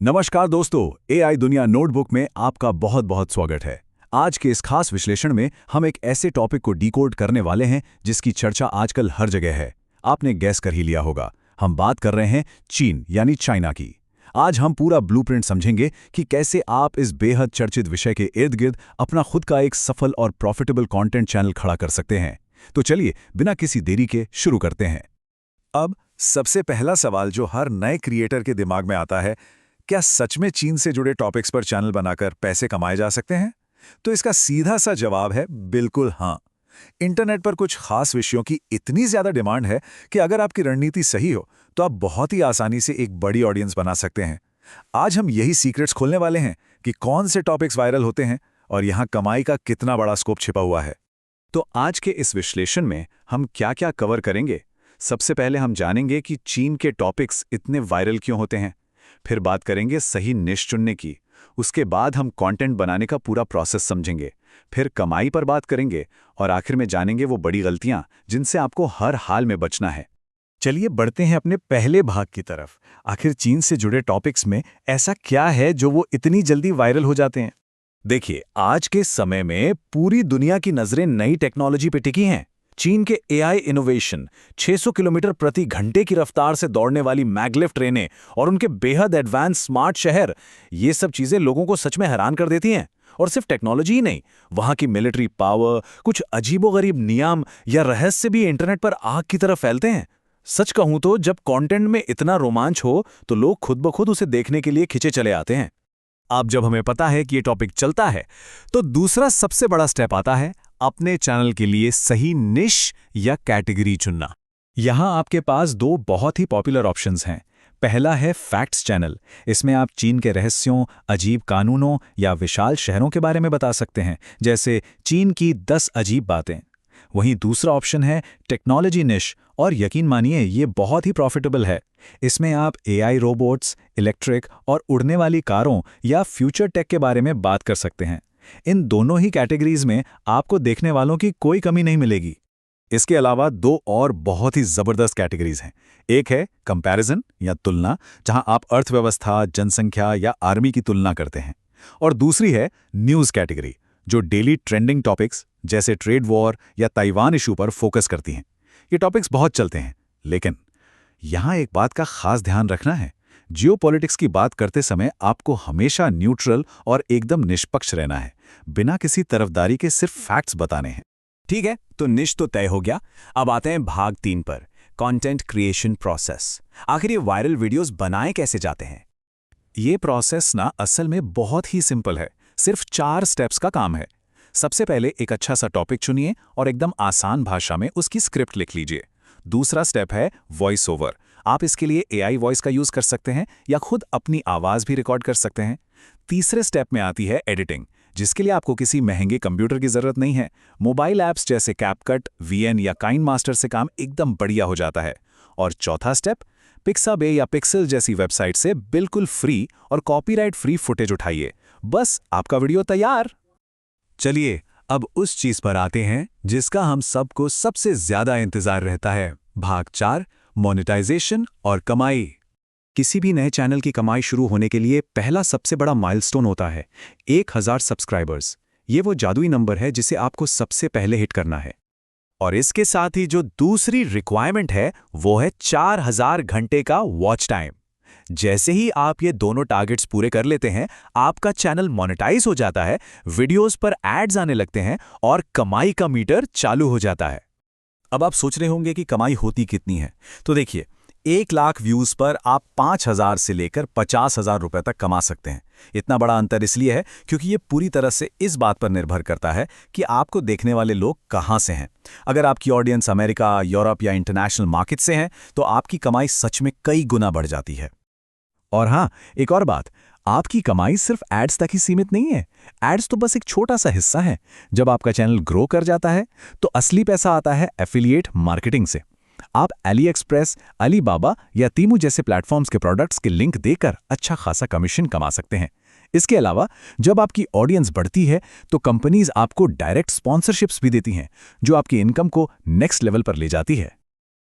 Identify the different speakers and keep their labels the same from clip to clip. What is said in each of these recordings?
Speaker 1: नमस्कार दोस्तों, एआई दुनिया नोटबुक में आपका बहुत बहुत स्वागत है। आज के इस खास विश्लेषण में हम एक ऐसे टॉपिक को डिकोड करने वाले हैं जिसकी चर्चा आजकल हर जगह है। आपने गैस कर ही लिया होगा, हम बात कर रहे हैं चीन यानी चाइना की। आज हम पूरा ब्लूप्रिंट समझेंगे कि कैसे आप इस बेहद चर्चित विषय के इर्द गिर्द अपना खुद का एक सफल और प्रॉफिटेबल कंटेंट चैनल खड़ा कर सकते हैं। तो चलिए बिना किसी देरी के शुरू करते हैं। अब सबसे पहला सवाल जो हर नए क्रिएटर के दिमाग में आता है, क्या सच में चीन से जुड़े टॉपिक्स पर चैनल बनाकर पैसे कमाए जा सकते हैं? तो इसका सीधा सा जवाब है बिल्कुल हाँ। इंटरनेट पर कुछ खास विषयों की इतनी ज्यादा डिमांड है कि अगर आपकी रणनीति सही हो तो आप बहुत ही आसानी से एक बड़ी ऑडियंस बना सकते हैं। आज हम यही सीक्रेट्स खोलने वाले हैं कि कौन से टॉपिक्स वायरल होते हैं और यहाँ कमाई का कितना बड़ा स्कोप छिपा हुआ है। तो आज के इस विश्लेषण में हम क्या क्या कवर करेंगे? सबसे पहले हम जानेंगे कि चीन के टॉपिक्स इतने वायरल क्यों होते हैं। फिर बात करेंगे सही निश चुनने की। उसके बाद हम कंटेंट बनाने का पूरा प्रोसेस समझेंगे। फिर कमाई पर बात करेंगे और आखिर में जानेंगे वो बड़ी गलतियां जिनसे आपको हर हाल में बचना है। चलिए बढ़ते हैं अपने पहले भाग की तरफ। आखिर चीन से जुड़े टॉपिक्स में ऐसा क्या है जो वो इतनी जल्दी वायरल हो जाते हैं? देखिए, आज के समय में पूरी दुनिया की नजरें नई टेक्नोलॉजी पे टिकी हैं। चीन के एआई इनोवेशन, 600 किलोमीटर प्रति घंटे की रफ्तार से दौड़ने वाली मैगलेव ट्रेनें और उनके बेहद एडवांस स्मार्ट शहर, ये सब चीजें लोगों को सच में हैरान कर देती हैं। और सिर्फ टेक्नोलॉजी ही नहीं, वहां की मिलिट्री पावर, कुछ अजीबोगरीब नियम या रहस्य भी इंटरनेट पर आग की तरह फैलते हैं। सच कहूं तो जब कंटेंट में इतना रोमांच हो तो लोग खुद ब खुद उसे देखने के लिए खिंचे चले आते हैं। अब जब हमें पता है कि ये टॉपिक चलता है तो दूसरा सबसे बड़ा स्टेप आता है अपने चैनल के लिए सही निश या कैटेगरी चुनना। यहां आपके पास दो बहुत ही पॉपुलर ऑप्शंस हैं। पहला है फैक्ट्स चैनल। इसमें आप चीन के रहस्यों, अजीब कानूनों या विशाल शहरों के बारे में बता सकते हैं, जैसे चीन की 10 अजीब बातें। वहीं दूसरा ऑप्शन है टेक्नोलॉजी निश, और यकीन मानिए ये बहुत ही प्रॉफिटेबल है। इसमें आप एआई रोबोट्स, इलेक्ट्रिक और उड़ने वाली कारों या फ्यूचर टेक के बारे में बात कर सकते हैं। इन दोनों ही कैटेगरीज में आपको देखने वालों की कोई कमी नहीं मिलेगी। इसके अलावा दो और बहुत ही जबरदस्त कैटेगरीज हैं। एक है कंपैरिजन या तुलना, जहां आप अर्थव्यवस्था, जनसंख्या या आर्मी की तुलना करते हैं। और दूसरी है न्यूज़ कैटेगरी, जो डेली ट्रेंडिंग टॉपिक्स जैसे ट्रेड वॉर या ताइवान इशू पर फोकस करती हैं। ये टॉपिक्स बहुत चलते हैं, लेकिन यहां एक बात का खास ध्यान रखना है। जियोपॉलिटिक्स की बात करते समय आपको हमेशा न्यूट्रल और एकदम निष्पक्ष रहना है, बिना किसी तरफदारी के सिर्फ फैक्ट्स बताने हैं। ठीक है, तो निश तो तय हो गया। अब आते हैं भाग 3 पर, कंटेंट क्रिएशन प्रोसेस। आखिर ये वायरल वीडियोस बनाए कैसे जाते हैं? ये प्रोसेस ना असल में बहुत ही सिंपल है। सिर्फ 4 स्टेप्स का काम है। सबसे पहले एक अच्छा सा टॉपिक चुनिए और एकदम आसान भाषा में उसकी स्क्रिप्ट लिख लीजिए। दूसरा स्टेप है वॉइस ओवर। आप इसके लिए एआई वॉइस का यूज कर सकते हैं या खुद अपनी आवाज भी रिकॉर्ड कर सकते हैं। तीसरे स्टेप में आती है एडिटिंग, जिसके लिए आपको किसी महंगे कंप्यूटर की जरूरत नहीं है। मोबाइल ऐप्स जैसे कैपकट, वीएन या काइनमास्टर से काम एकदम बढ़िया हो जाता है। और चौथा स्टेप, पिक्साबे या पिक्सल जैसी वेबसाइट से बिल्कुल फ्री और कॉपीराइट फ्री फुटेज उठाइए। बस आपका वीडियो तैयार। चलिए अब उस चीज पर आते हैं जिसका हम सबको सबसे ज्यादा इंतजार रहता है, भाग 4, मोनेटाइजेशन और कमाई। किसी भी नए चैनल की कमाई शुरू होने के लिए पहला सबसे बड़ा माइलस्टोन होता है 1000 सब्सक्राइबर्स। ये वो जादुई नंबर है जिसे आपको सबसे पहले हिट करना है। और इसके साथ ही जो दूसरी रिक्वायरमेंट है वो है 4000 घंटे का वॉच टाइम। जैसे ही आप ये दोनों टारगेट्स पूरे कर लेते हैं, आपका चैनल मोनेटाइज हो जाता है, वीडियोस पर एड्स आने लगते हैं और कमाई का मीटर चालू हो जाता है। अब आप सोच रहे होंगे कि कमाई होती कितनी है। तो देखिए, 1 लाख व्यूज पर आप 5000 से लेकर 50,000 रुपए तक कमा सकते हैं। इतना बड़ा अंतर इसलिए है क्योंकि ये पूरी तरह से इस बात पर निर्भर करता है कि आपको देखने वाले लोग कहां से हैं। अगर आपकी ऑडियंस अमेरिका, यूरोप या इंटरनेशनल मार्केट से है तो आपकी कमाई सच में कई गुना बढ़ जाती है। और हाँ, एक और बात, आपकी कमाई सिर्फ एड्स तक ही सीमित नहीं है। एड्स तो बस एक छोटा सा हिस्सा है। जब आपका चैनल ग्रो कर जाता है तो असली पैसा आता है एफिलिएट मार्केटिंग से। आप अली एक्सप्रेस, अलीबाबा या तीमू जैसे प्लेटफॉर्म्स के प्रोडक्ट्स के लिंक देकर अच्छा खासा कमीशन कमा सकते हैं। इसके अलावा जब आपकी ऑडियंस बढ़ती है तो कंपनीज आपको डायरेक्ट स्पॉन्सरशिप्स भी देती हैं, जो आपकी इनकम को नेक्स्ट लेवल पर ले जाती है।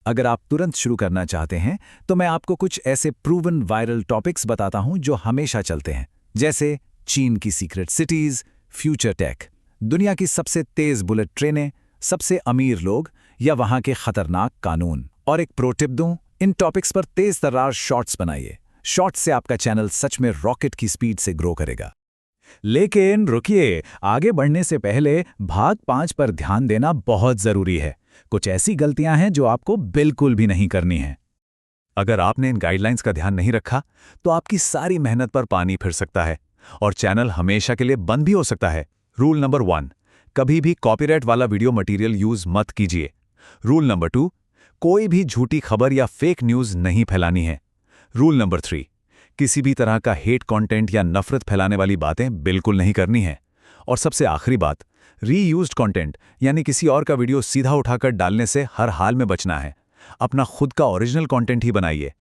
Speaker 1: अगर आप तुरंत शुरू करना चाहते हैं तो मैं आपको कुछ ऐसे प्रूवन वायरल टॉपिक्स बताता हूं जो हमेशा चलते हैं, जैसे चीन की सीक्रेट सिटीज, फ्यूचर टेक, दुनिया की सबसे तेज बुलेट ट्रेनें, सबसे अमीर लोग या वहां के खतरनाक कानून। और एक प्रो टिप दूं, इन टॉपिक्स पर तेज तर्रार शॉर्ट्स बनाइए। शॉर्ट्स से आपका चैनल सच में रॉकेट की स्पीड से ग्रो करेगा। लेकिन रुकिए, आगे बढ़ने से पहले भाग 5 पर ध्यान देना बहुत जरूरी है। कुछ ऐसी गलतियां हैं जो आपको बिल्कुल भी नहीं करनी है। अगर आपने इन गाइडलाइंस का ध्यान नहीं रखा तो आपकी सारी मेहनत पर पानी फिर सकता है और चैनल हमेशा के लिए बंद भी हो सकता है। रूल नंबर 1, कभी भी कॉपीराइट वाला वीडियो मटेरियल यूज मत कीजिए। रूल नंबर 2, कोई भी झूठी खबर या फेक न्यूज नहीं फैलानी है। रूल नंबर 3, किसी भी तरह का हेट कंटेंट या नफरत फैलाने वाली बातें बिल्कुल नहीं करनी है। और सबसे आखिरी बात, रीयूज्ड कंटेंट यानी किसी और का वीडियो सीधा उठाकर डालने से हर हाल में बचना है। अपना खुद का ओरिजिनल कंटेंट ही बनाइए।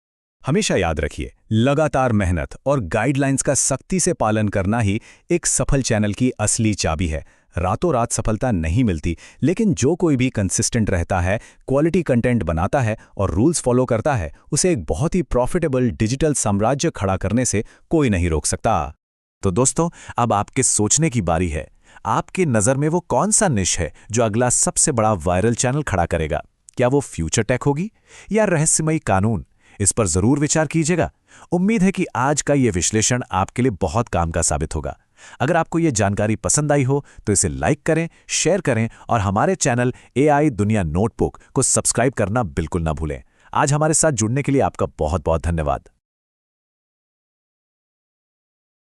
Speaker 1: हमेशा याद रखिए, लगातार मेहनत और गाइडलाइंस का सख्ती से पालन करना ही एक सफल चैनल की असली चाबी है। रातों रात सफलता नहीं मिलती, लेकिन जो कोई भी कंसिस्टेंट रहता है, क्वालिटी कंटेंट बनाता है और रूल्स फॉलो करता है, उसे एक बहुत ही प्रॉफिटेबल डिजिटल साम्राज्य खड़ा करने से कोई नहीं रोक सकता। तो दोस्तों, अब आपके सोचने की बारी है। आपके नज़र में वो कौन सा निश है जो अगला सबसे बड़ा वायरल चैनल खड़ा करेगा? क्या वो फ्यूचर टेक होगी या रहस्यमयी कानून? इस पर जरूर विचार कीजिएगा। उम्मीद है कि आज का ये विश्लेषण आपके लिए बहुत काम का साबित होगा। अगर आपको ये जानकारी पसंद आई हो तो इसे लाइक करें, शेयर करें और हमारे चैनल AI दुनिया नोटबुक को सब्सक्राइब करना बिल्कुल ना भूलें। आज हमारे साथ जुड़ने के लिए आपका बहुत बहुत धन्यवाद।